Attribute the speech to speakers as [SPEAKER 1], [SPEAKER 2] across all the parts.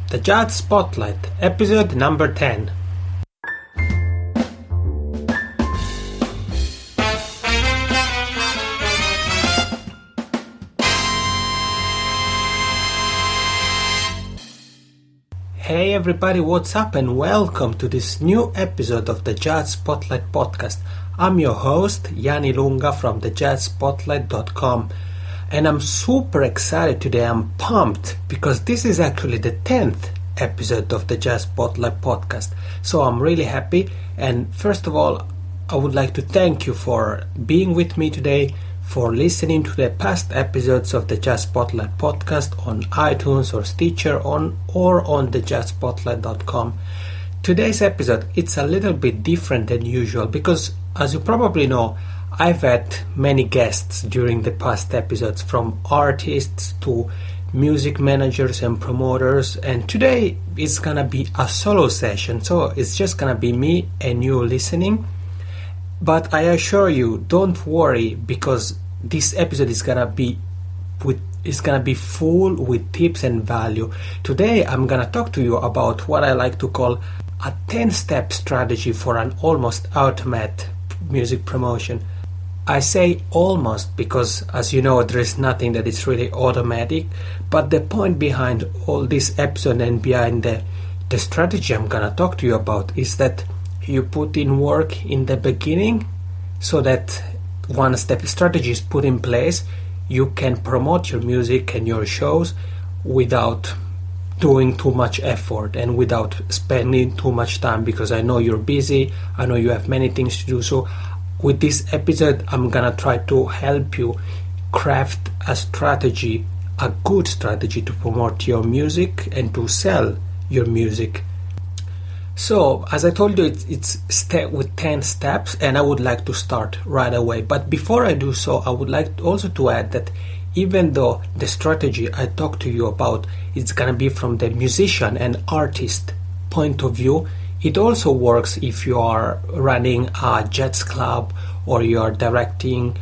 [SPEAKER 1] The Jazz Spotlight, episode number 10. Hey everybody, what's up and welcome to this new episode of the Jazz Spotlight podcast. I'm your host, Jani Lunga from thejazzspotlight.com. And I'm super excited today. I'm pumped because this is actually the 10th episode of the Jazz Spotlight podcast. So I'm really happy. And first of all, I would like to thank you for being with me today, for listening to the past episodes of the Jazz Spotlight podcast on iTunes or Stitcher or on thejazzspotlight.com. Today's episode, it's a little bit different than usual because, as you probably know, I've had many guests during the past episodes, from artists to music managers and promoters, and today it's gonna be a solo session, so it's just gonna be me and you listening. But I assure you, don't worry, because this episode is gonna be full with tips and value. Today I'm gonna talk to you about what I like to call a 10-step strategy for an almost automated music promotion. I say almost because, as you know, there is nothing that is really automatic, but the point behind all this episode and behind the strategy I'm gonna talk to you about is that you put in work in the beginning so that once the strategy is put in place, you can promote your music and your shows without doing too much effort and without spending too much time, because I know you're busy, I know you have many things to do. So with this episode, I'm gonna try to help you craft a strategy, a good strategy to promote your music and to sell your music. So, as I told you, it's step with 10 steps, and I would like to start right away. But before I do so, I would like also to add that even though the strategy I talk to you about is gonna be from the musician and artist point of view, it also works if you are running a jazz club, or you are directing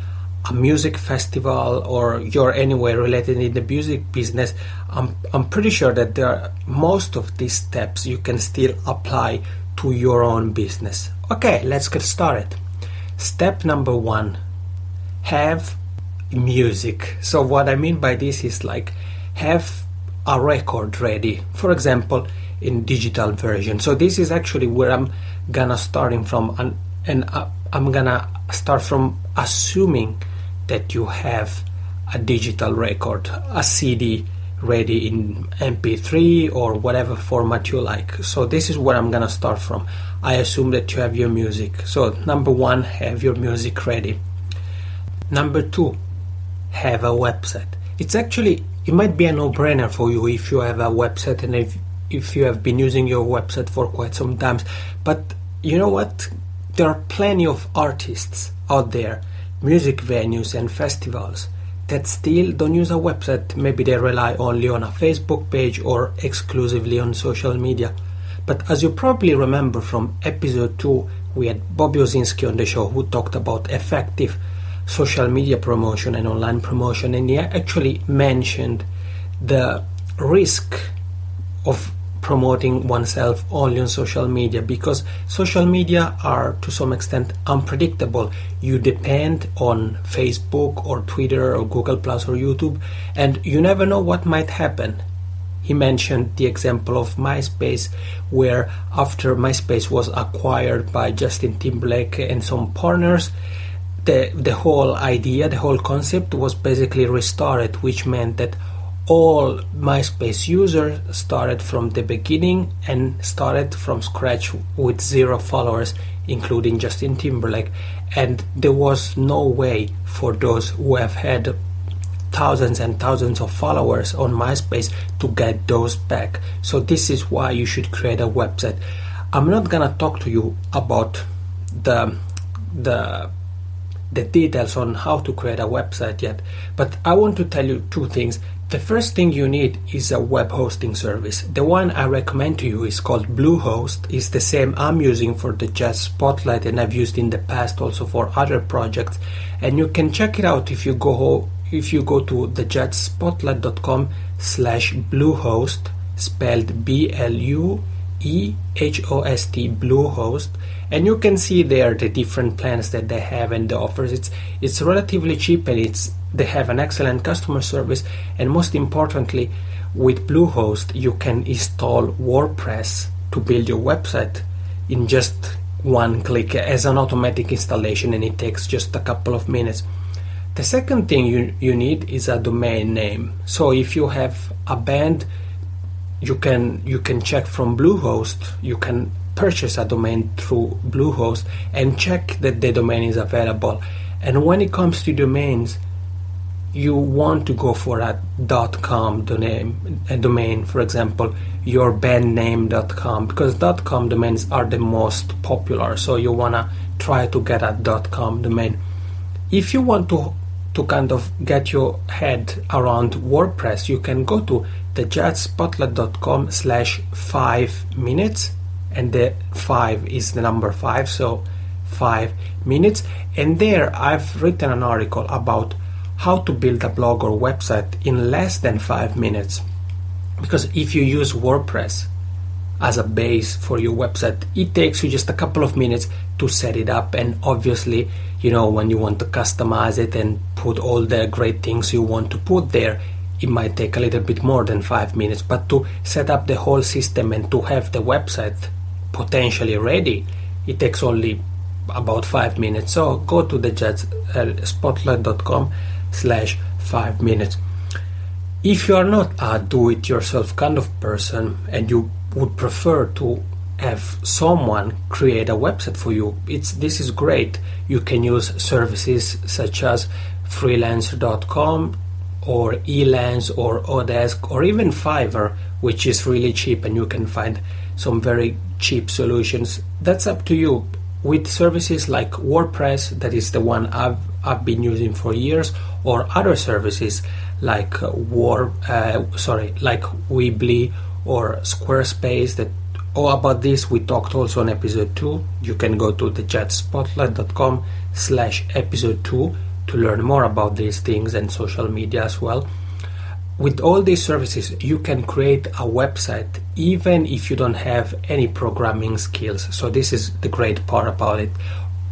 [SPEAKER 1] a music festival, or you're anywhere related in the music business. I'm pretty sure that most of these steps you can still apply to your own business. Okay, let's get started. Step number 1, have music. So what I mean by this is like have a record ready, for example, in digital version. So this is actually where I'm gonna starting from, and I'm gonna start from assuming that you have a digital record, a CD ready in MP3 or whatever format you like. So this is where I'm gonna start from. I assume that you have your music. So number 1, have your music ready. Number 2, have a website. It might be a no-brainer for you if you have a website and if you have been using your website for quite some time. But you know what? There are plenty of artists out there, music venues and festivals, that still don't use a website. Maybe they rely only on a Facebook page or exclusively on social media. But as you probably remember from episode 2, we had Bobby Osinski on the show who talked about effective social media promotion and online promotion, and he actually mentioned the risk of promoting oneself only on social media, because social media are to some extent unpredictable. You depend on Facebook or Twitter or Google Plus or YouTube, and you never know what might happen. He mentioned the example of MySpace, where after MySpace was acquired by Justin Timberlake and some partners, the whole idea, the whole concept was basically restored, which meant that all MySpace users started from the beginning and started from scratch with 0 followers, including Justin Timberlake. And there was no way for those who have had thousands and thousands of followers on MySpace to get those back. So this is why you should create a website. I'm not gonna talk to you about the details on how to create a website yet, but I want to tell you 2 things. The first thing you need is a web hosting service. The one I recommend to you is called Bluehost. It's the same I'm using for the Jazz Spotlight, and I've used in the past also for other projects. And you can check it out if you go to thejazzspotlight.com/Bluehost. spelled BLUEHOST, Bluehost, and you can see there the different plans that they have and the offers. It's relatively cheap, and they have an excellent customer service, and most importantly, with Bluehost you can install WordPress to build your website in just one click as an automatic installation, and it takes just a couple of minutes. The second thing you need is a domain name. So if you have a band, you can check from Bluehost. You can purchase a domain through Bluehost and check that the domain is available. And when it comes to domains, you want to go for a .com domain, for example, yourbandname.com, because .com domains are the most popular. So you wanna try to get a .com domain. If you want to kind of get your head around WordPress, you can go to thejazzspotlight.com/5 minutes, and the 5 is the number 5, so 5 minutes. And there I've written an article about how to build a blog or website in less than 5 minutes. Because if you use WordPress as a base for your website, it takes you just a couple of minutes to set it up, and obviously, when you want to customize it and put all the great things you want to put there, it might take a little bit more than 5 minutes. But to set up the whole system and to have the website potentially ready, it takes only about 5 minutes. So go to thejazzspotlight.com/5 minutes. If you are not a do-it-yourself kind of person and you would prefer to have someone create a website for you, this is great. You can use services such as freelancer.com or Elance or Odesk or even Fiverr, which is really cheap, and you can find some very cheap solutions. That's up to you. With services like WordPress, that is the one I've been using for years, or other services like Weebly or Squarespace. About this we talked also on episode 2. You can go to thejazzspotlight.com/episode 2 to learn more about these things, and social media as well. With all these services, you can create a website even if you don't have any programming skills. So this is the great part about it.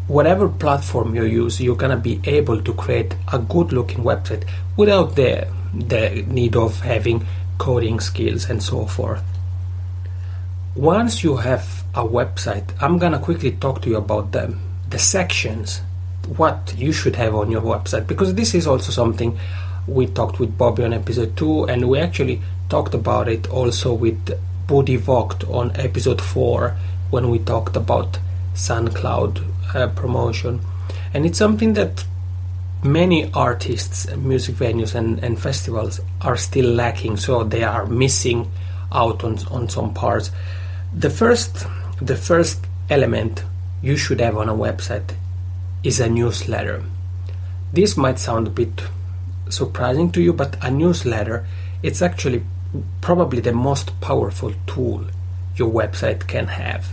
[SPEAKER 1] Whatever platform you use, you're gonna be able to create a good looking website without the need of having coding skills and so forth. Once you have a website, I'm gonna quickly talk to you about the sections, what you should have on your website, because this is also something we talked with Bobby on episode 2, and we actually talked about it also with Buddy Vogt on episode 4 when we talked about SoundCloud promotion. And it's something that many artists, music venues and festivals are still lacking, so they are missing out on some parts. The first element you should have on a website is a newsletter. This might sound a bit surprising to you, but a newsletter, it's actually probably the most powerful tool your website can have.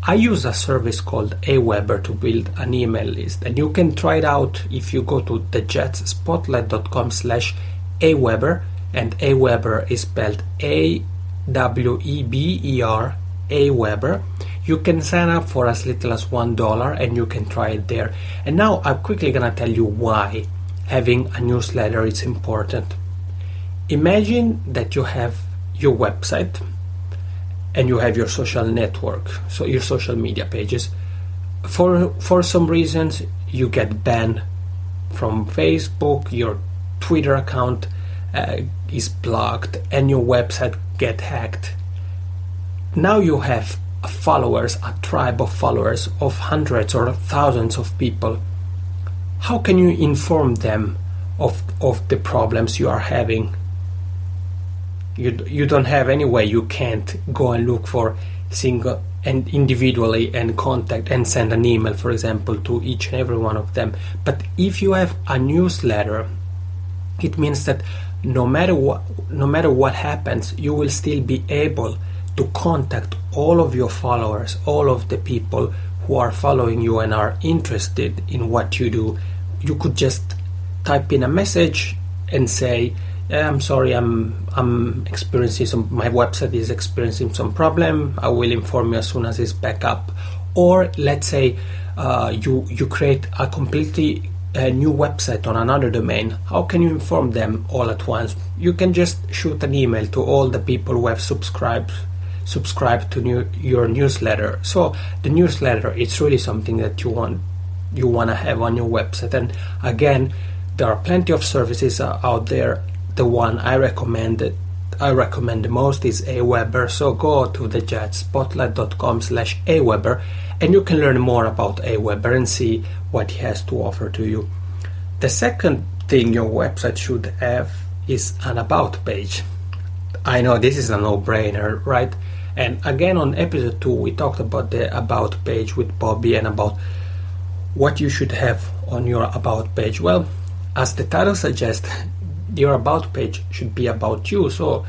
[SPEAKER 1] I use a service called Aweber to build an email list, and you can try it out if you go to thejazzspotlight.com/Aweber, and Aweber is spelled AWEBER, Aweber. You can sign up for as little as $1 and you can try it there. And now I'm quickly gonna tell you why having a newsletter is important. Imagine that you have your website and you have your social network, so your social media pages. For some reasons you get banned from Facebook, your Twitter account is blocked, and your website get hacked. Now you have followers, a tribe of followers of hundreds or thousands of people. How can you inform them of the problems you are having? You don't have any way. You can't go and look for single and individually and contact and send an email, for example, to each and every one of them. But if you have a newsletter, it means that no matter what happens, you will still be able to contact all of your followers, all of the people who are following you and are interested in what you do. You could just type in a message and say, I'm sorry, I'm experiencing my website is experiencing some problem. I will inform you as soon as it's back up. Or let's say you create a completely new website on another domain. How can you inform them all at once? You can just shoot an email to all the people who have subscribed to your newsletter. So the newsletter, it's really something that you want to have on your website. And again, there are plenty of services out there. The one I recommend the most is Aweber. So go to the jazzspotlight.com/Aweber and you can learn more about Aweber and see what he has to offer to you. The second thing your website should have is an about page. I know this is a no-brainer, right? And again, on episode 2 we talked about the about page with Bobby and about what you should have on your about page. Well, as the title suggests, your about page should be about you. So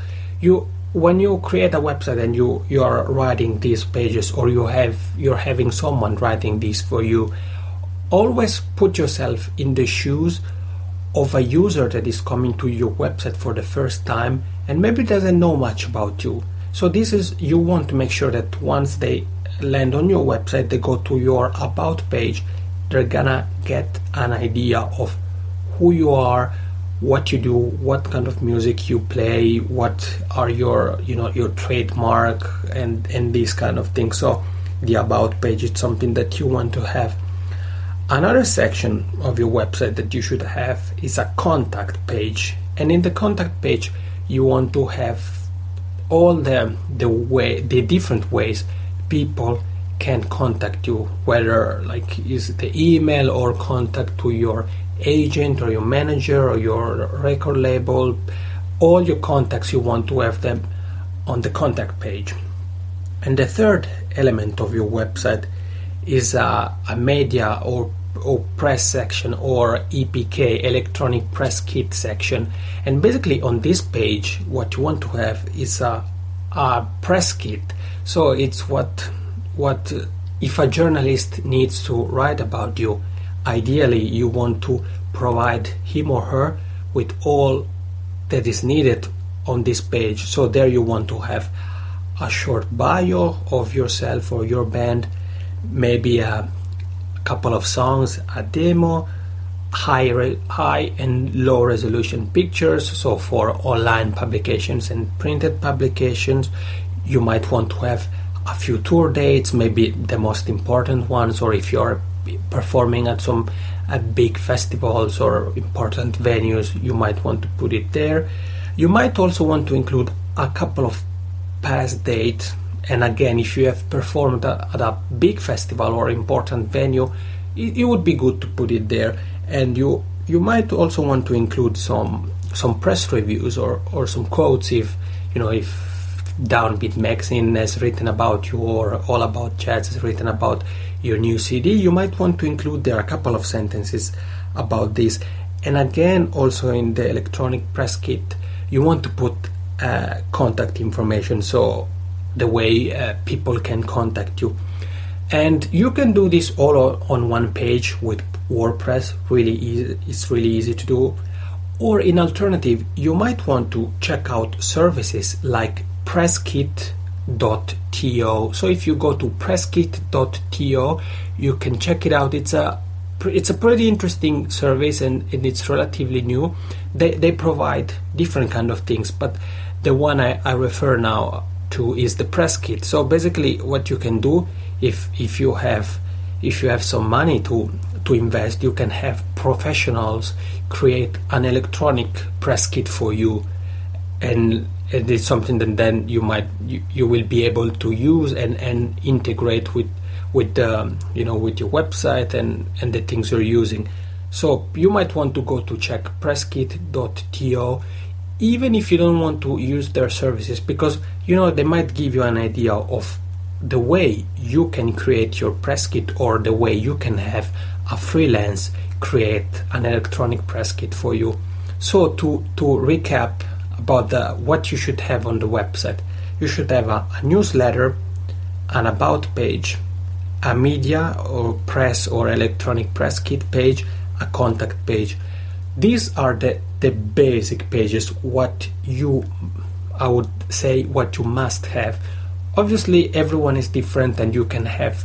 [SPEAKER 1] when you create a website and you are writing these pages, or you're having someone writing these for you, always put yourself in the shoes of a user that is coming to your website for the first time and maybe doesn't know much about you. So you want to make sure that once they land on your website, they go to your about page, they're gonna get an idea of who you are, what you do, what kind of music you play, what are your trademark and these kind of things. So the about page is something that you want to have. Another section of your website that you should have is a contact page, and in the contact page you want to have all the different ways people can contact you, whether like is the email or contact to your agent or your manager or your record label. All your contacts, you want to have them on the contact page. And the third element of your website is a media or press section, or EPK, electronic press kit section. And basically on this page what you want to have is a press kit. So it's what if a journalist needs to write about you, ideally you want to provide him or her with all that is needed on this page. So there you want to have a short bio of yourself or your band, maybe a couple of songs, a demo, high and low resolution pictures. So for online publications and printed publications, you might want to have a few tour dates, maybe the most important ones, or if you're performing at some big festivals or important venues, you might want to put it there. You might also want to include a couple of past dates, and again, if you have performed at a big festival or important venue, it would be good to put it there. And you might also want to include some press reviews or some quotes if Downbeat magazine has written about you, or All About Jazz has written about your new CD. You might want to include there a couple of sentences about this. And again, also in the electronic press kit, you want to put contact information, so the way people can contact you. And you can do this all on one page with WordPress. Really easy. It's really easy to do. Or in alternative, you might want to check out services like presskit.to. So if you go to presskit.to, you can check it out. It's a pretty interesting service, and it's relatively new. They provide different kind of things, but the one I refer now to is the press kit. So basically what you can do, if you have some money to invest, you can have professionals create an electronic press kit for you, and it's something that then you will be able to use and integrate with your website and the things you're using. So you might want to go to check presskit.to, even if you don't want to use their services, because they might give you an idea of the way you can create your press kit, or the way you can have a freelance create an electronic press kit for you. So to recap about what you should have on the website, you should have a newsletter, an about page, a media or press or electronic press kit page, a contact page. These are the the basic pages, I would say what you must have. Obviously everyone is different, and you can have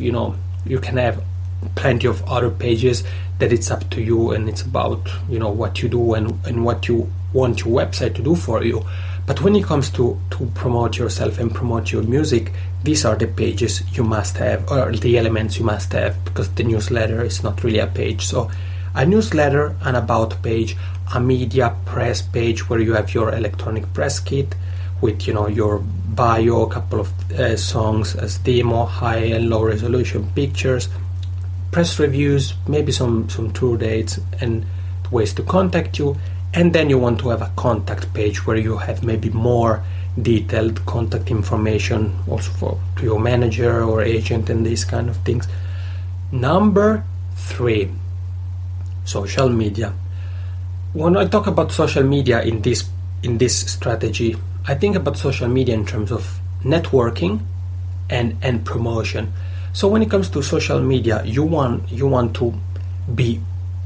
[SPEAKER 1] plenty of other pages that it's up to you, and it's about what you do and what you want your website to do for you. But when it comes to promote yourself and promote your music, these are the pages you must have, or the elements you must have, because the newsletter is not really a page. So a newsletter, an about page, a media press page where you have your electronic press kit with your bio, a couple of songs as demo, high and low resolution pictures, press reviews, maybe some tour dates and ways to contact you. And then you want to have a contact page where you have maybe more detailed contact information also to your manager or agent and these kind of things. Number 3, social media. When I talk about social media in this strategy, I think about social media in terms of networking and promotion. So when it comes to social media, you want to be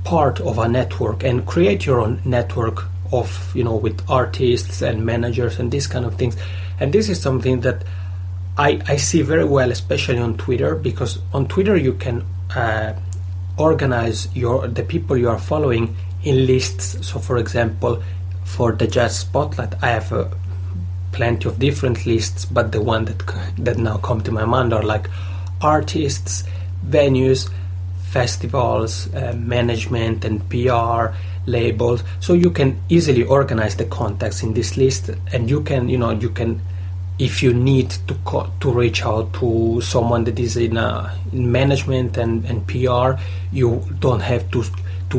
[SPEAKER 1] part of a network and create your own network of with artists and managers and these kind of things. And this is something that I see very well, especially on Twitter, because on Twitter you can organize the people you are following in lists. So for example, for the Jazz Spotlight, I have plenty of different lists, but the one that now come to my mind are like artists, venues, festivals, management and PR, labels. So you can easily organize the contacts in this list, and you can if you need to reach out to someone that is in management and PR, you don't have to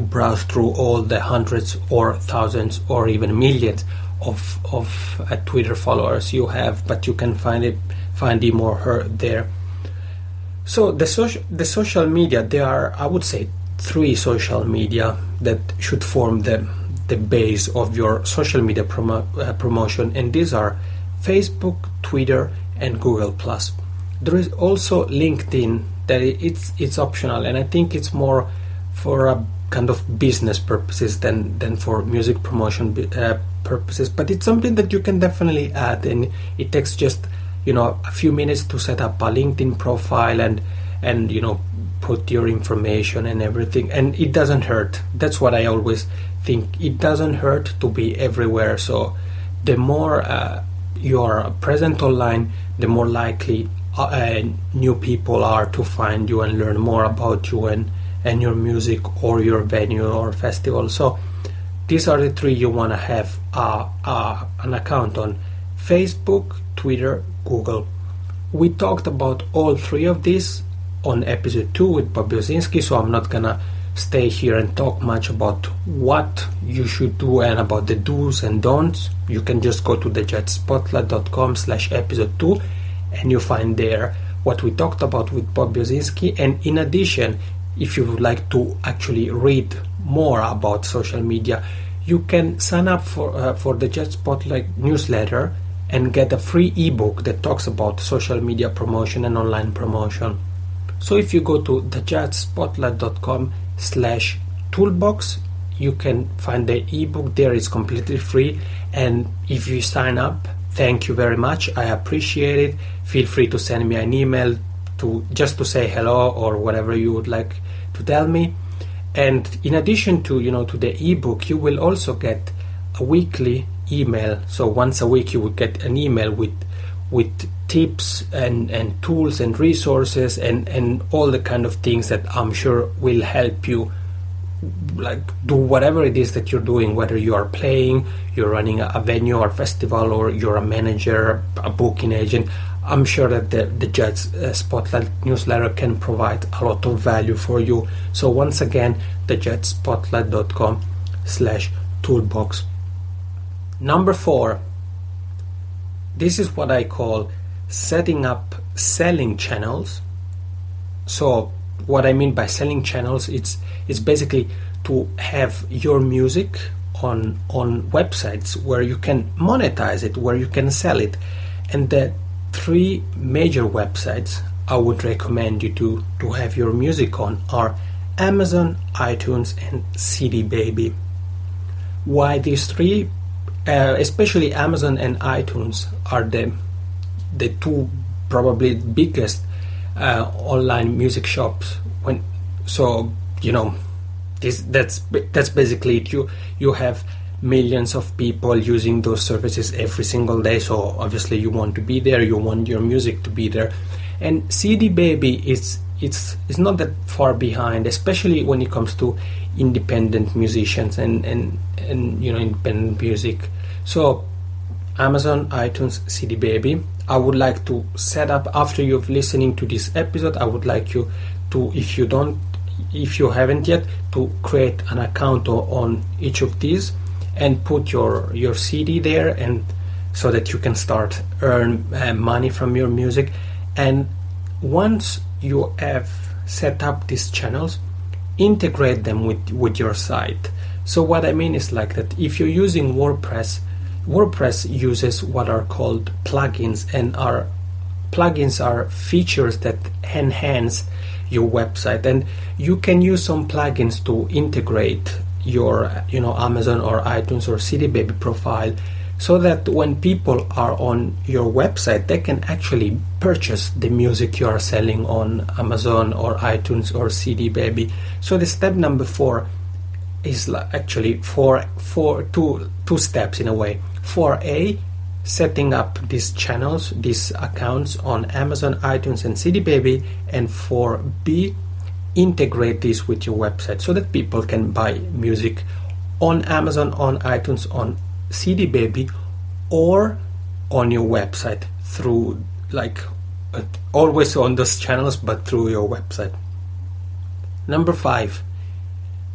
[SPEAKER 1] browse through all the hundreds or thousands or even millions of Twitter followers you have, but you can find him or her there. So the social media, there are, I would say, 3 social media that should form the base of your social media promotion, and these are Facebook, Twitter, and Google+. There is also LinkedIn that it's optional, and I think it's more for a kind of business purposes than for music promotion purposes. But it's something that you can definitely add, and it takes just a few minutes to set up a LinkedIn profile and put your information and everything, and it doesn't hurt. That's what I always think. It doesn't hurt to be everywhere. So the more you are present online, the more likely new people are to find you and learn more about you and your music or your venue or festival. So these are the 3 you want to have an account on: Facebook, Twitter, Google. We talked about all 3 of these on episode 2 with Bob Yosinski, so I'm not gonna stay here and talk much about what you should do and about the do's and don'ts. You can just go to thejazzspotlight.com/episode 2 and you find there what we talked about with Bob Yosinski. And in addition, if you would like to actually read more about social media, you can sign up for the Jazz Spotlight newsletter and get a free ebook that talks about social media promotion and online promotion. So if you go to thejazzspotlight.com/toolbox, you can find the ebook there. It's completely free, and if you sign up, thank you very much. I appreciate it. Feel free to send me an email to say hello or whatever you would like to tell me. And in addition to the ebook, you will also get a weekly email. So once a week you will get an email with tips and tools and resources and all the kind of things that I'm sure will help you do whatever it is that you're doing, whether you are playing, you're running a venue or festival, or you're a manager, a booking agent. I'm sure that the Jazz Spotlight newsletter can provide a lot of value for you. So once again, thejazzspotlight.com/toolbox. Number 4, this is what I call setting up selling channels. So what I mean by selling channels, it's basically to have your music on websites where you can monetize it, where you can sell it. And the 3 major websites I would recommend you to have your music on are Amazon, iTunes, and CD Baby. why these three, especially Amazon and iTunes, are the two probably biggest online music shops. That's basically it. You have millions of people using those services every single day, so obviously you want to be there, you want your music to be there. And CD Baby it's not that far behind, especially when it comes to independent musicians and independent music. So Amazon, iTunes, CD Baby. I would like to set up, after you've listening to this episode, I would like you to, if you haven't yet, to create an account on each of these and put your CD there, and so that you can start earn money from your music. And once you have set up these channels, integrate them with your site. So what I mean is like that if you're using WordPress uses what are called plugins, and plugins are features that enhance your website, and you can use some plugins to integrate your Amazon or iTunes or CD Baby profile, so that when people are on your website, they can actually purchase the music you are selling on Amazon or iTunes or CD Baby. So the step number 4 is actually two steps in a way. 4A, setting up these channels, these accounts on Amazon, iTunes and CD Baby, and 4B, integrate this with your website so that people can buy music on Amazon, on iTunes, on CD Baby, or on your website through always on those channels, but through your website. Number 5,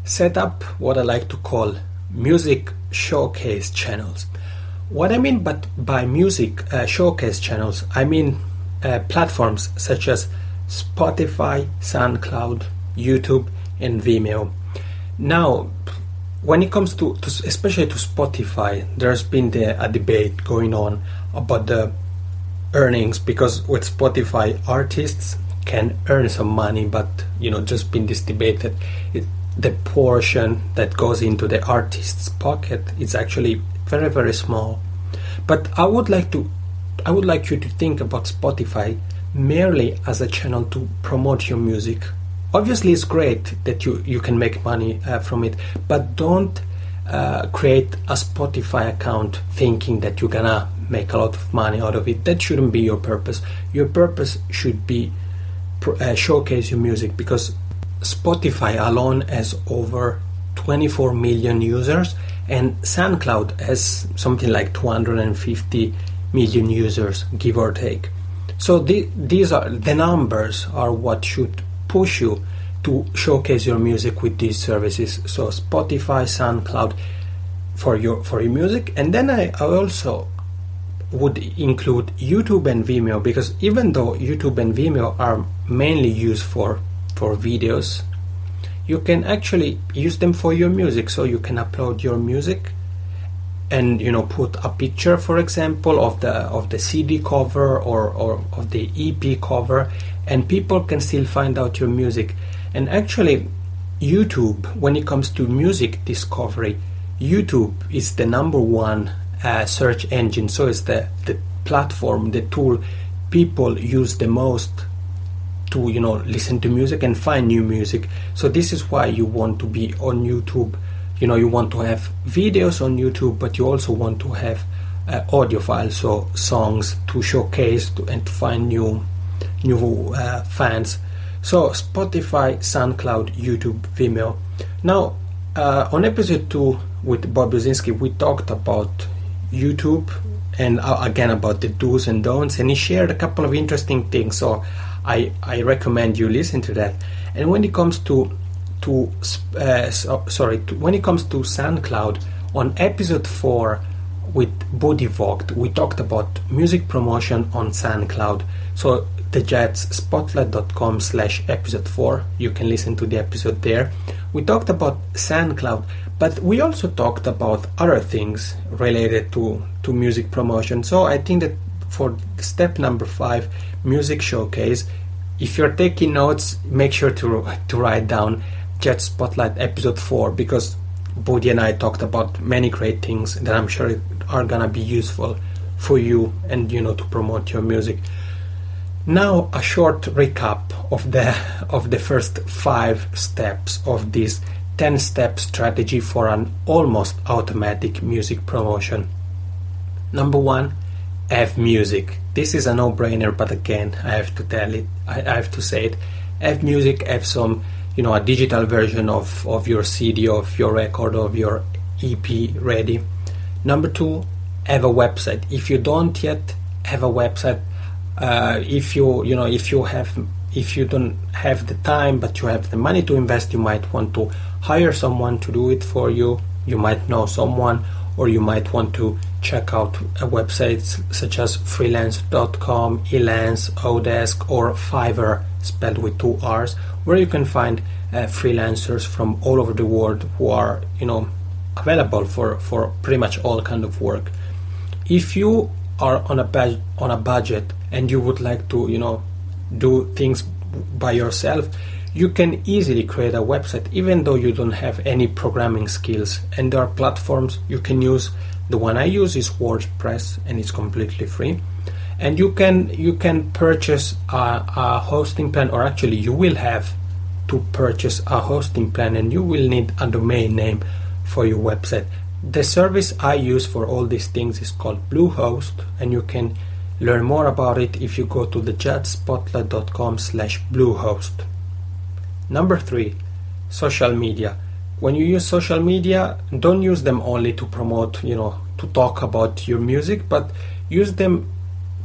[SPEAKER 1] set up what I like to call music showcase channels. What I mean by music showcase channels, I mean platforms such as Spotify, SoundCloud, YouTube and Vimeo. Now, when it comes to especially to Spotify, there's been a debate going on about the earnings, because with Spotify artists can earn some money, but just been this debate that the portion that goes into the artist's pocket is actually very, very small. But I would like you to think about Spotify merely as a channel to promote your music. Obviously it's great that you can make money from it, but don't create a Spotify account thinking that you're gonna make a lot of money out of it. That shouldn't be your purpose. Your purpose should be showcase your music, because Spotify alone has over 24 million users, and SoundCloud has something like 250 million users, give or take. So these are the numbers, are what should push you to showcase your music with these services. So Spotify, SoundCloud for your music, and then I also would include YouTube and Vimeo, because even though YouTube and Vimeo are mainly used for videos, you can actually use them for your music. So you can upload your music and put a picture, for example, of the CD cover or of the EP cover, and people can still find out your music. And actually YouTube, when it comes to music discovery, YouTube is the number one search engine. So it's the platform, the tool people use the most to listen to music and find new music. So this is why you want to be on YouTube. You want to have videos on YouTube, but you also want to have audio files, so songs to showcase and to find new fans. So Spotify, SoundCloud, YouTube, Vimeo. Now on episode 2 with Bob Buzinski, we talked about YouTube and again about the do's and don'ts, and he shared a couple of interesting things, so I recommend you listen to that. And when it comes to when it comes to SoundCloud, on episode 4 with Buddy Vogt, we talked about music promotion on SoundCloud. So the Jets, spotlight.com/episode 4, you can listen to the episode there. We talked about SoundCloud, but we also talked about other things related to music promotion. So I think that for step number 5, music showcase, if you're taking notes, make sure to write down Jet Spotlight episode 4, because Bodhi and I talked about many great things that I'm sure are gonna be useful for you and to promote your music. Now a short recap of the first 5 steps of this 10-step strategy for an almost automatic music promotion. Number 1, have music. This is a no-brainer, but again, I have to say it. Have music, have some, a digital version of your CD, of your record, of your EP ready. Number 2, have a website. If you don't yet have a website, if you don't have the time but you have the money to invest, you might want to hire someone to do it for you. You might know someone, or you might want to check out websites such as freelance.com, Elance, Odesk, or Fiverr, spelled with 2 R's, where you can find freelancers from all over the world who are available for pretty much all kind of work. If you are on a budget and you would like to do things by yourself, you can easily create a website even though you don't have any programming skills, and there are platforms you can use. The one I use is WordPress, and it's completely free, and you can purchase a hosting plan, or actually you will have to purchase a hosting plan, and you will need a domain name for your website. The service I use for all these things is called Bluehost, and you can learn more about it if you go to thejudgespotlight.com/Bluehost. Number 3, social media. When you use social media, don't use them only to promote, to talk about your music, but use them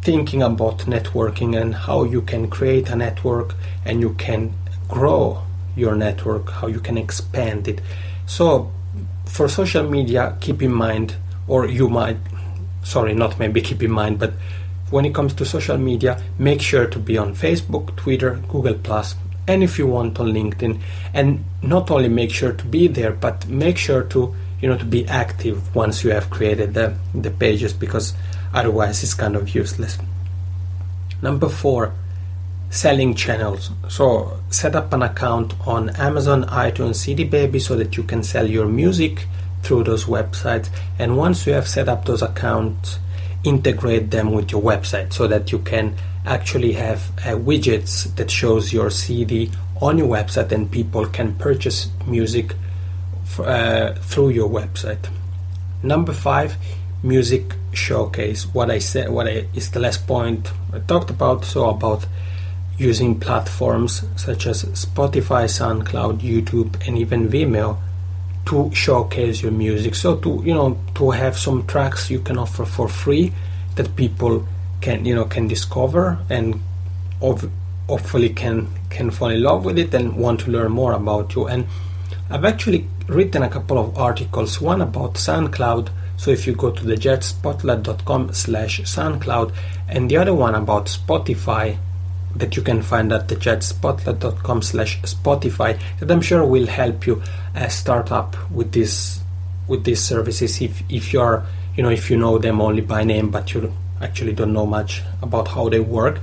[SPEAKER 1] thinking about networking and how you can create a network and you can grow your network, how you can expand it. So for social media, keep in mind, or you might, not maybe keep in mind, but when it comes to social media, make sure to be on Facebook, Twitter, Google+, and if you want on LinkedIn. And not only make sure to be there, but make sure to to be active once you have created the pages, because otherwise it's kind of useless. Number 4, selling channels. So set up an account on Amazon, iTunes, CD Baby, so that you can sell your music through those websites. And once you have set up those accounts, integrate them with your website so that you can actually have widgets that shows your CD on your website, and people can purchase music through your website. Number 5, music showcase. Is the last point I talked about. So about using platforms such as Spotify, SoundCloud, YouTube, and even Vimeo to showcase your music. So to have some tracks you can offer for free that people can discover and hopefully can fall in love with it and want to learn more about you. And I've actually written a couple of articles, one about SoundCloud, so if you go to thejudgespotlight.com/SoundCloud, and the other one about Spotify that you can find at thejudgespotlight.com/Spotify, that I'm sure will help you start up with these services if you're if you know them only by name but you actually don't know much about how they work.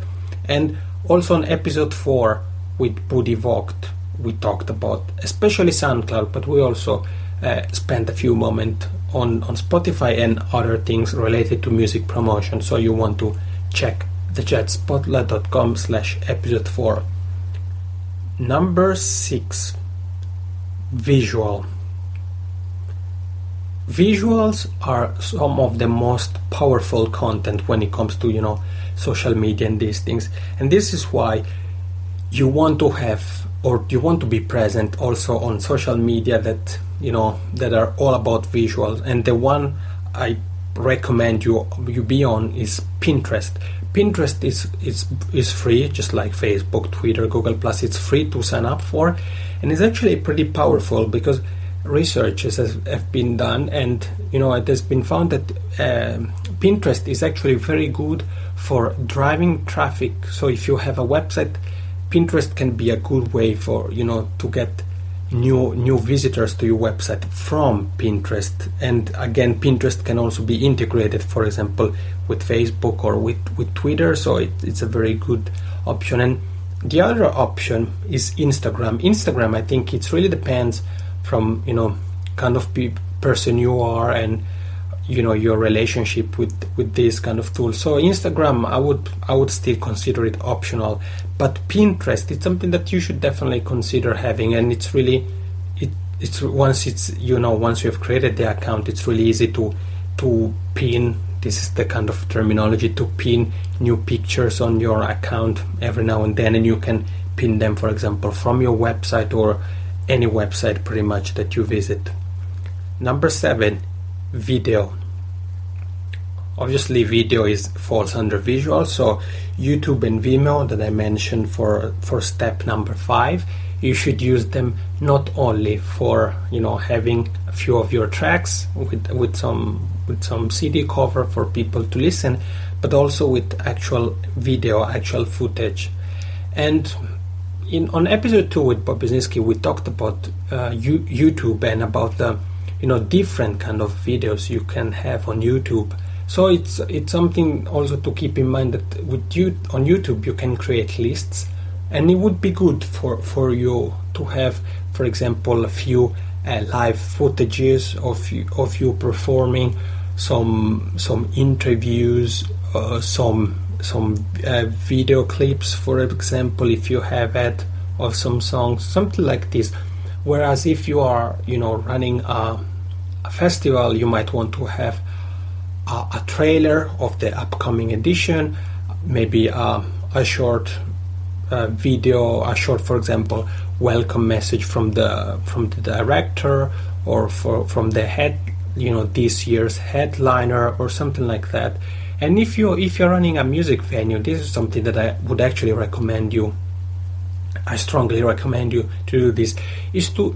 [SPEAKER 1] And also on episode 4 with Buddy Vogt, we talked about especially SoundCloud, but we also spent a few moments on Spotify and other things related to music promotion. So you want to check thejudgespotlight.com/episode 4. Number 6, visual. Visuals are some of the most powerful content when it comes to social media and these things, and this is why you want to have, or you want to be present also on social media that that are all about visuals. And the one I recommend you be on is Pinterest. Pinterest is free, just like Facebook, Twitter, Google+. It's free to sign up for, and it's actually pretty powerful because researches have been done, and it has been found that Pinterest is actually very good for driving traffic. So if you have a website, Pinterest can be a good way for to get new visitors to your website from Pinterest. And again, Pinterest can also be integrated, for example, with Facebook or with Twitter, so it's a very good option. And the other option is Instagram. I think it really depends from kind of person you are, and your relationship with this kind of tool. So Instagram, I would still consider it optional, but Pinterest, it's something that you should definitely consider having, and it's really it's once you have created the account, it's really easy to pin. This is the kind of terminology, to pin new pictures on your account every now and then, and you can pin them, for example, from your website or any website pretty much that you visit. Number 7, video. Obviously video falls under visual, so YouTube and Vimeo that I mentioned for step number 5, you should use them not only for having a few of your tracks with some CD cover for people to listen, but also with actual video, actual footage. And on episode 2 with Bob Brzezinski, we talked about YouTube and about the different kind of videos you can have on YouTube. So it's something also to keep in mind, that on YouTube you can create lists, and it would be good for you to have, for example, a few live footages of you performing, some interviews, some video clips, for example, if you have it, of some songs, something like this. Whereas if you are running a festival, you might want to have a trailer of the upcoming edition, maybe a short video, for example, welcome message from the director, or from the head, this year's headliner, or something like that. And if you're running a music venue, this is something that I would actually recommend you. I strongly recommend you to do this, is to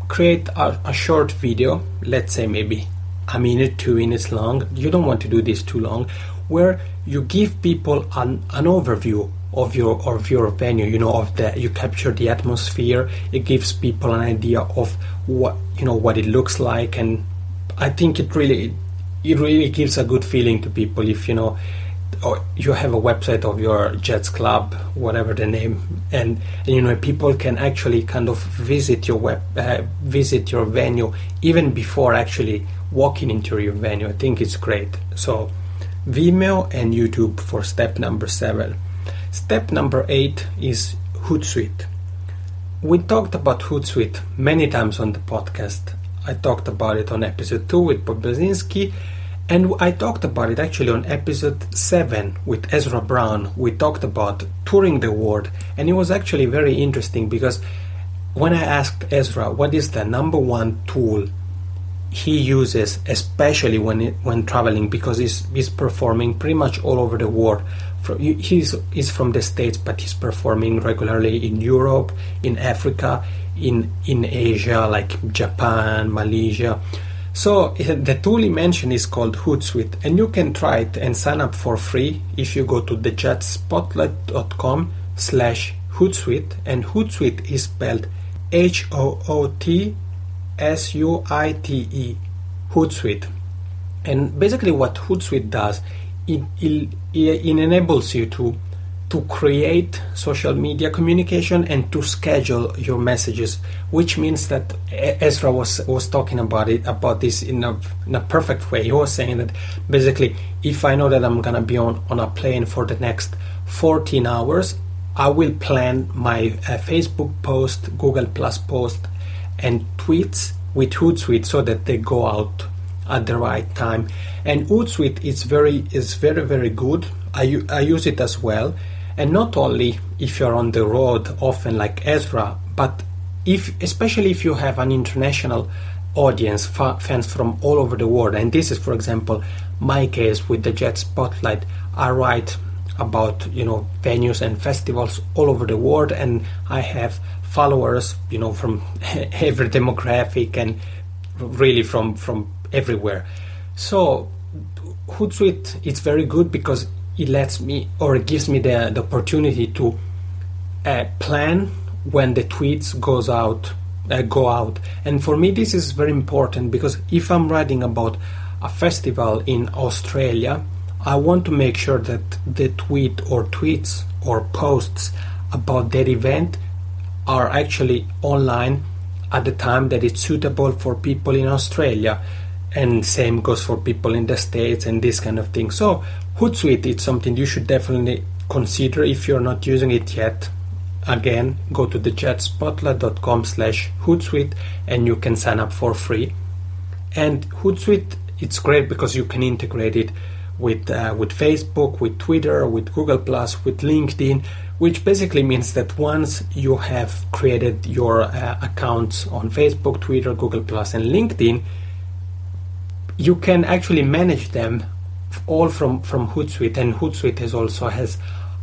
[SPEAKER 1] create a short video, let's say maybe a minute, 2 minutes long. You don't want to do this too long, where you give people an overview of your venue. You capture the atmosphere. It gives people an idea of what it looks like, and I think it really gives a good feeling to people if or you have a website of your jazz club, whatever the name, and people can actually kind of visit your venue even before actually walking into your venue. I think it's great. So Vimeo and YouTube for step number 7. Step number 8 is Hootsuite. We talked about Hootsuite many times on the podcast. I talked about it on episode 2 with Bob Brzezinski, and I talked about it actually on episode 7 with Ezra Brown. We talked about touring the world, and it was actually very interesting, because when I asked Ezra what is the number one tool he uses, especially when traveling, because he's performing pretty much all over the world. He's from the States, but he's performing regularly in Europe, in Africa, in Asia, like Japan, Malaysia. So the tool he mentioned is called Hootsuite, and you can try it and sign up for free if you go to thejazzspotlight.com/Hootsuite, and Hootsuite is spelled HOOTSUITE, Hootsuite. And basically what Hootsuite does, it enables you to create social media communication and to schedule your messages, which means that Ezra was talking about this in a perfect way. He was saying that basically, if I know that I'm gonna be on a plane for the next 14 hours, I will plan my Facebook post, Google Plus post, and tweets with Hootsuite so that they go out at the right time. And Hootsuite is very very good. I use it as well, and not only if you're on the road often like Ezra, but especially if you have an international audience, fans from all over the world. And this is, for example, my case with the Jazz Spotlight. I write about venues and festivals all over the world, and I have followers from every demographic and really from everywhere. So Hootsuite, it's very good because it lets me, or it gives me the opportunity to plan when the tweets go out. And for me this is very important, because if I'm writing about a festival in Australia, I want to make sure that the tweet or tweets or posts about that event are actually online at the time that it's suitable for people in Australia, and same goes for people in the States and this kind of thing. So Hootsuite is something you should definitely consider if you're not using it yet. Again, go to thejetsspotlight.com/Hootsuite and you can sign up for free. And Hootsuite, it's great because you can integrate it with Facebook, with Twitter, with Google+, with LinkedIn, which basically means that once you have created your accounts on Facebook, Twitter, Google+, and LinkedIn, you can actually manage them all from Hootsuite. And Hootsuite has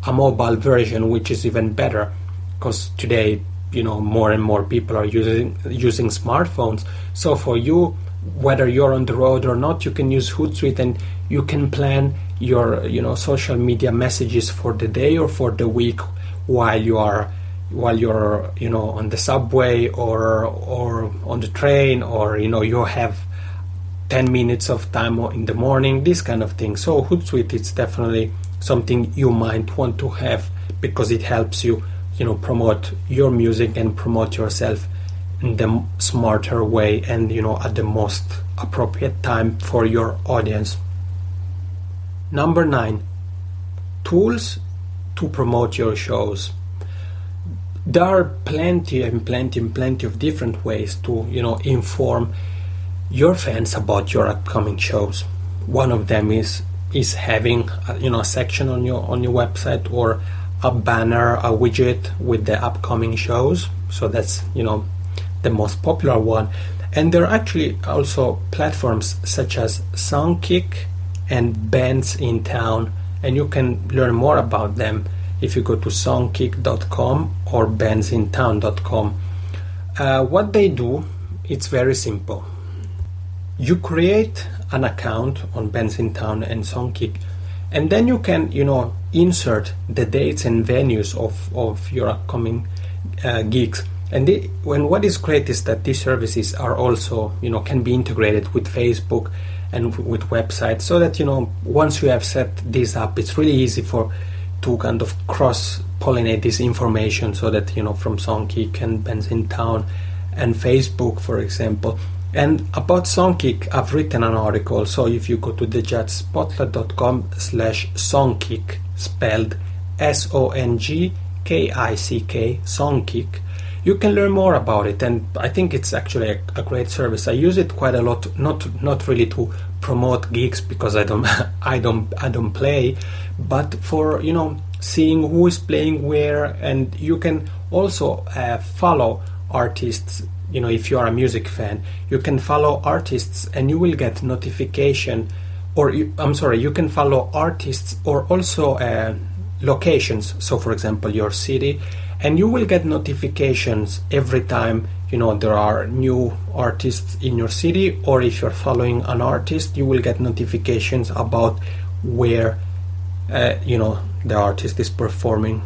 [SPEAKER 1] a mobile version, which is even better, because today, more and more people are using smartphones. So for you, whether you're on the road or not, you can use Hootsuite and you can plan your social media messages for the day or for the week while you're on the subway or on the train, or you have 10 minutes of time in the morning, this kind of thing. So Hootsuite is definitely something you might want to have, because it helps you promote your music and promote yourself in the smarter way and at the most appropriate time for your audience. Number 9, tools to promote your shows. There are plenty of different ways to inform your fans about your upcoming shows. One of them is having a section on your website, or a banner, a widget with the upcoming shows. So that's the most popular one. And there are actually also platforms such as Songkick and Bands in Town, and you can learn more about them if you go to songkick.com or bandsintown.com. What they do, it's very simple. You create an account on Bands in Town and Songkick, and then you can insert the dates and venues of your upcoming gigs. And what is great is that these services are also can be integrated with Facebook and with websites, so that once you have set this up, it's really easy to kind of cross-pollinate this information, so that from Songkick and Bands in Town and Facebook, for example. And about Songkick, I've written an article, so if you go to thejetsspotlight.com/Songkick, spelled SONGKICK, Songkick, you can learn more about it. And I think it's actually a great service. I use it quite a lot, not really to promote gigs, because I don't I don't play, but for seeing who is playing where. And you can also follow artists. If you are a music fan, you can follow artists and you will get notification, you can follow artists or also locations. So for example, your city, and you will get notifications every time there are new artists in your city, or if you're following an artist, you will get notifications about where the artist is performing.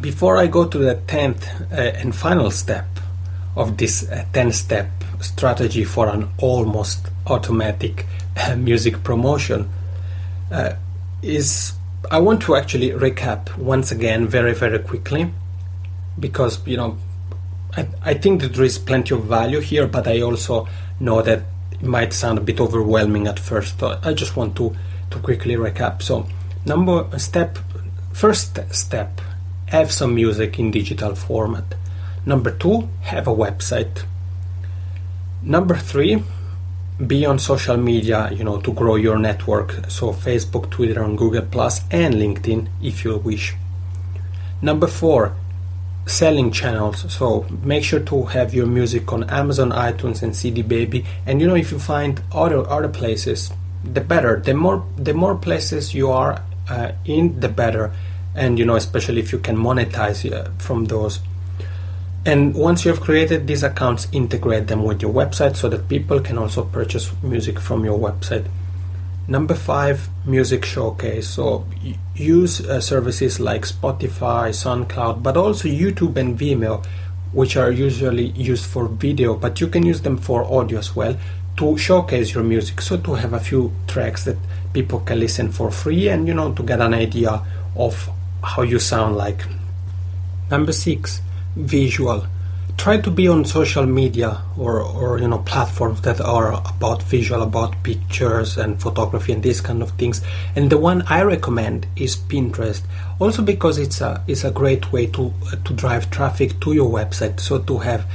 [SPEAKER 1] Before I go to the 10th and final step of this 10-step strategy for an almost automatic music promotion, I want to actually recap once again very, very quickly, because I think that there is plenty of value here, but I also know that it might sound a bit overwhelming at first. So I just want to quickly recap. So first step, have some music in digital format. Number 2, have a website. Number 3, be on social media, to grow your network. So Facebook, Twitter, and Google+, and LinkedIn if you wish. Number 4, selling channels. So make sure to have your music on Amazon, iTunes, and CD Baby. And if you find other places, the better. The more places you are in, the better. And especially if you can monetize from those. And once you have created these accounts, integrate them with your website so that people can also purchase music from your website. Number 5, music showcase. So use services like Spotify, SoundCloud, but also YouTube and Vimeo, which are usually used for video, but you can use them for audio as well, to showcase your music. So to have a few tracks that people can listen for free, and to get an idea of how you sound like. Number 6, visual. Try to be on social media or platforms that are about visual, about pictures and photography and these kind of things. And the one I recommend is Pinterest, also because it's a great way to drive traffic to your website. So to have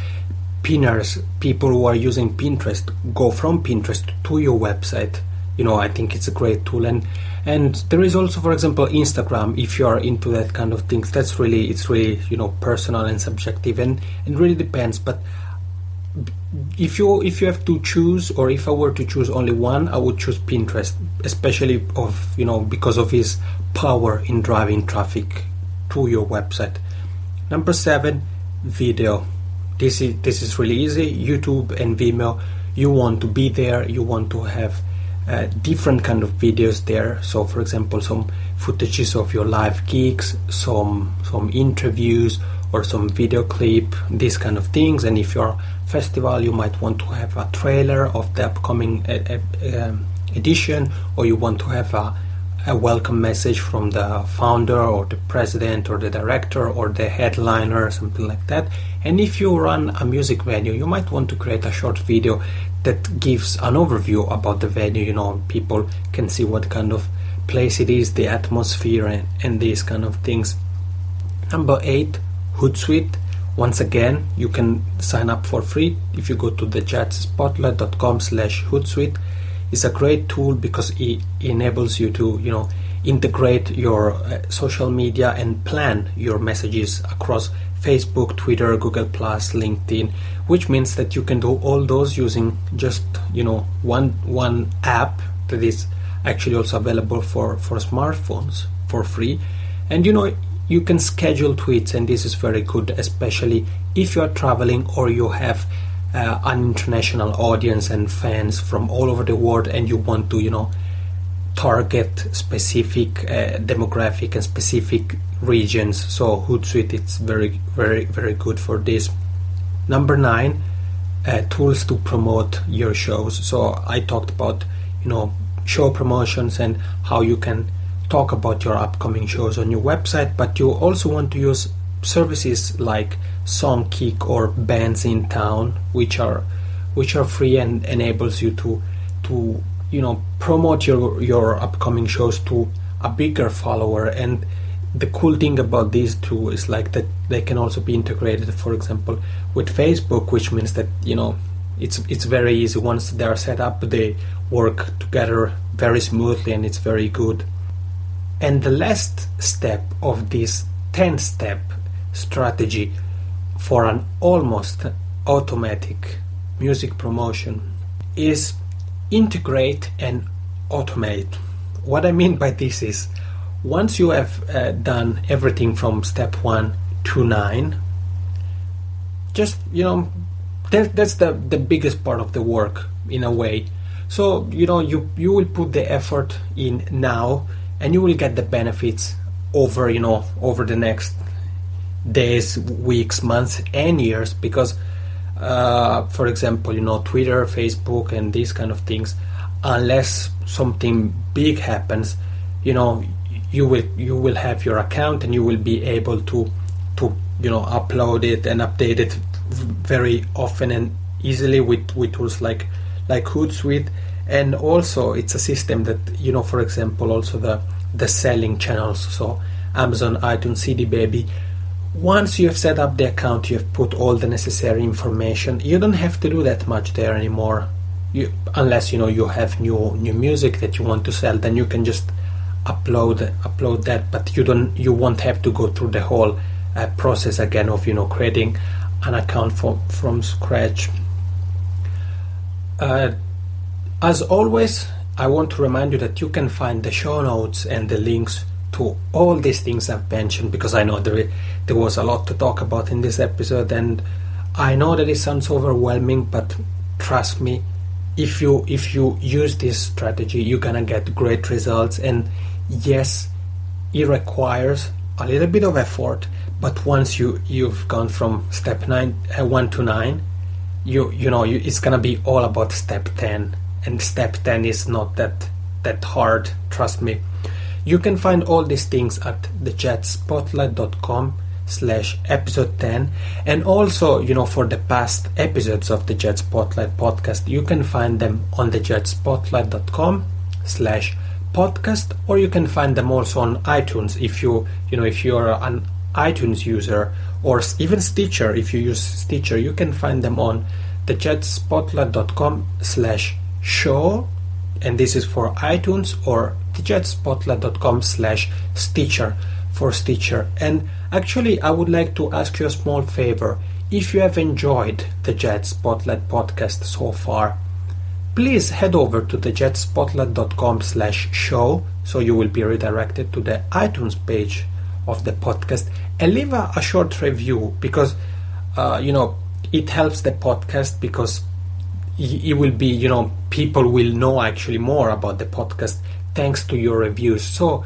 [SPEAKER 1] pinners, people who are using Pinterest, go from Pinterest to your website. I think it's a great tool. And there is also, for example, Instagram. If you are into that kind of things, it's really personal and subjective and really depends. But if you have to choose, or if I were to choose only one, I would choose Pinterest, especially because of his power in driving traffic to your website. Number 7, video. This is really easy. YouTube and Vimeo. You want to be there. You want to have different kind of videos there. So, for example, some footages of your live gigs, some interviews, or some video clip, these kind of things. And if you're a festival, you might want to have a trailer of the upcoming edition, or you want to have a welcome message from the founder or the president or the director or the headliner, something like that. And if you run a music venue, you might want to create a short video that gives an overview about the venue. People can see what kind of place it is, the atmosphere, and these kind of things. Number 8, Hootsuite. Once again, you can sign up for free if you go to thejetsspotlight.com/Hootsuite. It's a great tool because it enables you to integrate your social media and plan your messages across Facebook, Twitter, Google+, LinkedIn, which means that you can do all those using just one app that is actually also available for smartphones for free. And you can schedule tweets, and this is very good, especially if you are traveling or you have an international audience and fans from all over the world, and you want to target specific demographic and specific regions. So Hootsuite, it's very, very, very good for this. Number 9, tools to promote your shows. So I talked about show promotions and how you can talk about your upcoming shows on your website, but you also want to use services like Songkick or Bands in Town, which are free and enables you to promote your upcoming shows to a bigger follower. And the cool thing about these two is like that they can also be integrated, for example, with Facebook, which means that it's very easy. Once they are set up, they work together very smoothly, and it's very good. And the last step of this 10-step strategy for an almost automatic music promotion is integrate and automate. What I mean by this is, once you have done everything from step 1 to 9, just that's the biggest part of the work in a way. So you will put the effort in now, and you will get the benefits over the next days, weeks, months, and years, because for example, Twitter, Facebook, and these kind of things, unless something big happens, you will have your account, and you will be able to upload it and update it very often and easily with tools like Hootsuite. And also it's a system that for example, also the selling channels, so Amazon, iTunes, CD Baby. Once you have set up the account, you have put all the necessary information, you don't have to do that much there anymore. Unless you have new music that you want to sell, then you can just upload that, but you won't have to go through the whole process again of creating an account from scratch. As always, I want to remind you that you can find the show notes and the links to all these things I've mentioned, because I know there was a lot to talk about in this episode, and I know that it sounds overwhelming, but trust me, if you use this strategy, you're gonna get great results. And yes, it requires a little bit of effort, but once you've gone from step 1 to 9, it's gonna be all about step 10, and step 10 is not that hard, trust me. You can find all these things at thejetsspotlight.com episode 10. And also, for the past episodes of the Jet Spotlight podcast, you can find them on the jetspotlight.com/podcast, or you can find them also on iTunes if if you're an iTunes user, or even Stitcher. If you use Stitcher, you can find them on the jetspotlight.com/show, and this is for iTunes, or the jetspotlight.com/Stitcher for Stitcher. And actually, I would like to ask you a small favor. If you have enjoyed the Jet Spotlight podcast so far, please head over to the jetspotlight.com/show, so you will be redirected to the iTunes page of the podcast, and leave a short review, because it helps the podcast, because it will be, people will know actually more about the podcast thanks to your reviews. So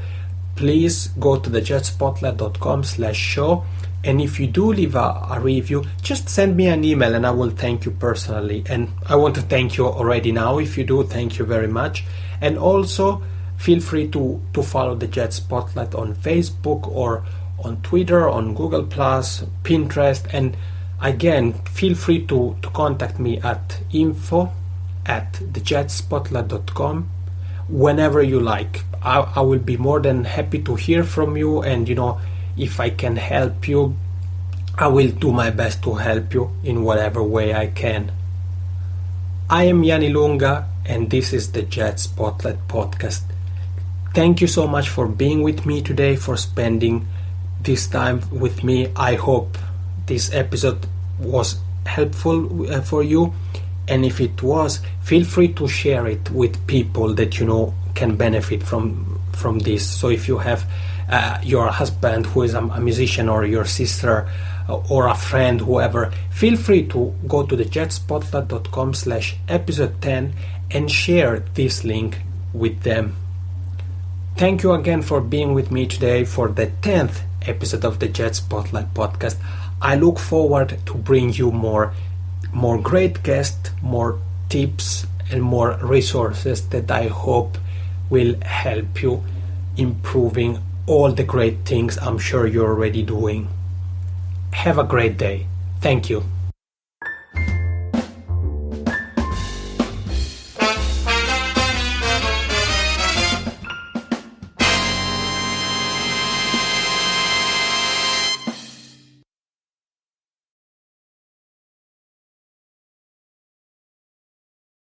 [SPEAKER 1] please go to the jetspotlight.com/show, and if you do leave a review, just send me an email and I will thank you personally. And I want to thank you already now. If you do, thank you very much. And also feel free to follow the Jet Spotlight on Facebook, or on Twitter, on Google+, Pinterest, and again, feel free to contact me at info@thejetspotlight.com whenever you like. I will be more than happy to hear from you, and if I can help you, I will do my best to help you in whatever way I can. I am Yanni Lunga, and this is the Jet Spotlight podcast. Thank you so much for being with me today, for spending this time with me. I hope this episode was helpful for you, and if it was, feel free to share it with people that can benefit from this. So if you have your husband who is a musician, or your sister, or a friend, whoever, feel free to go to the jetspotlight.com/episode 10 and share this link with them. Thank you again for being with me today for the 10th episode of the Jet Spotlight podcast. I look forward to bring you more great guests, more tips, and more resources that I hope will help you improving all the great things I'm sure you're already doing. Have a great day. Thank you.